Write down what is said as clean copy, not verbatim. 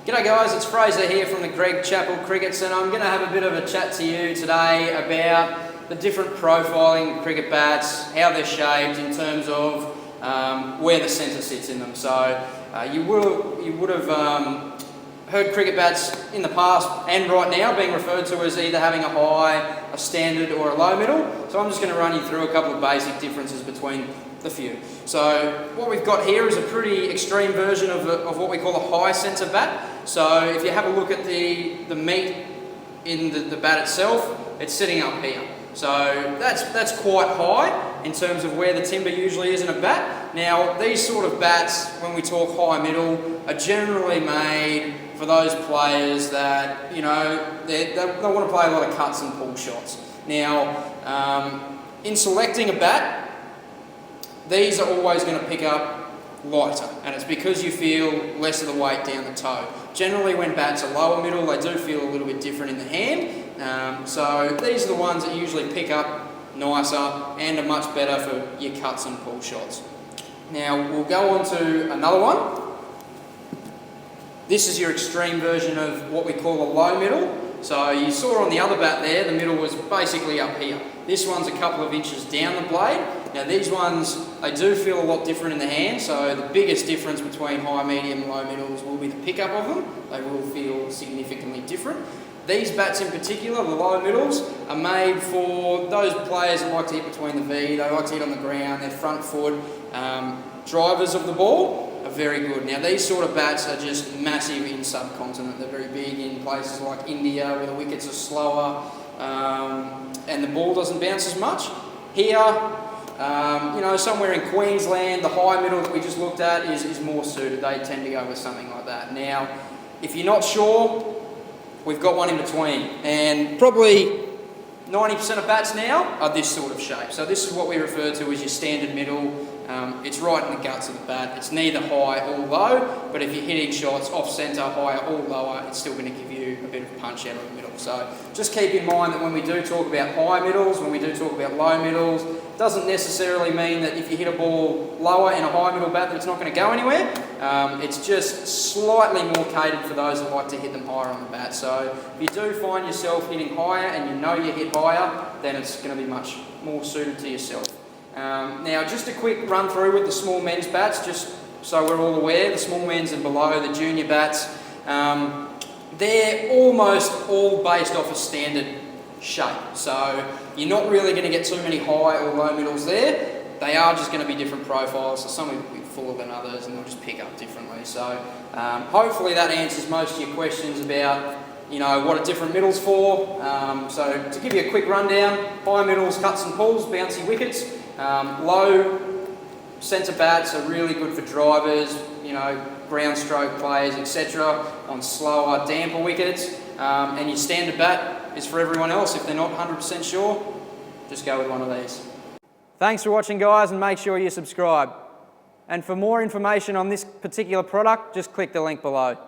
G'day guys, it's Fraser here from the Greg Chappell Cricket Centre. I'm going to have a bit of a chat to you today about the different profiling cricket bats, how they're shaped in terms of where the centre sits in them. So you would have heard cricket bats in the past and right now being referred to as either having a high, a standard or a low middle. So I'm just going to run you through a couple of basic differences between the few. So what we've got here is a pretty extreme version of what we call a high centre bat. So if you have a look at the meat in the bat itself, it's sitting up here. So that's quite high in terms of where the timber usually is in a bat. Now these sort of bats, when we talk high middle, are generally made for those players that, you know, they want to play a lot of cuts and pull shots. Now, in selecting a bat, these are always going to pick up lighter, and it's because you feel less of the weight down the toe. Generally when bats are lower middle, they do feel a little bit different in the hand. So these are the ones that usually pick up nicer and are much better for your cuts and pull shots. Now we'll go on to another one. This is your extreme version of what we call a low middle. So you saw on the other bat there, the middle was basically up here. This one's a couple of inches down the blade. Now these ones, they do feel a lot different in the hand, so the biggest difference between high, medium and low middles will be the pickup of them. They will feel significantly different. These bats in particular, the low middles, are made for those players that like to hit between the V, they like to hit on the ground, their front foot, drivers of the ball are very good. Now these sort of bats are just massive in subcontinent. They're very big in places like India where the wickets are slower and the ball doesn't bounce as much. Here, you know, somewhere in Queensland, the high middle that we just looked at is more suited. They tend to go with something like that. Now, if you're not sure, we've got one in between, and probably 90% of bats now are this sort of shape. So this is what we refer to as your standard middle. It's right in the guts of the bat. It's neither high or low, but if you're hitting shots off centre, higher or lower, it's still going to give you a bit of punch out of the middle. So just keep in mind that when we do talk about high middles, when we do talk about low middles, it doesn't necessarily mean that if you hit a ball lower in a high middle bat that it's not going to go anywhere. It's just slightly more catered for those that like to hit them higher on the bat. So if you do find yourself hitting higher and you know you hit higher, then it's going to be much more suited to yourself. Now just a quick run through with the small men's bats, just so we're all aware, the small men's and below, the junior bats, they're almost all based off a standard shape. So you're not really going to get too many high or low middles there. They are just going to be different profiles, so some will be fuller than others and they'll just pick up differently. So hopefully that answers most of your questions about, you know, what are different middles for. So to give you a quick rundown, high middles, cuts and pulls, bouncy wickets. Low centre bats are really good for drivers, you know, ground stroke players, etc. on slower, damper wickets. And your standard bat is for everyone else. If they're not 100% sure, just go with one of these. Thanks for watching guys, and make sure you subscribe. And for more information on this particular product, just click the link below.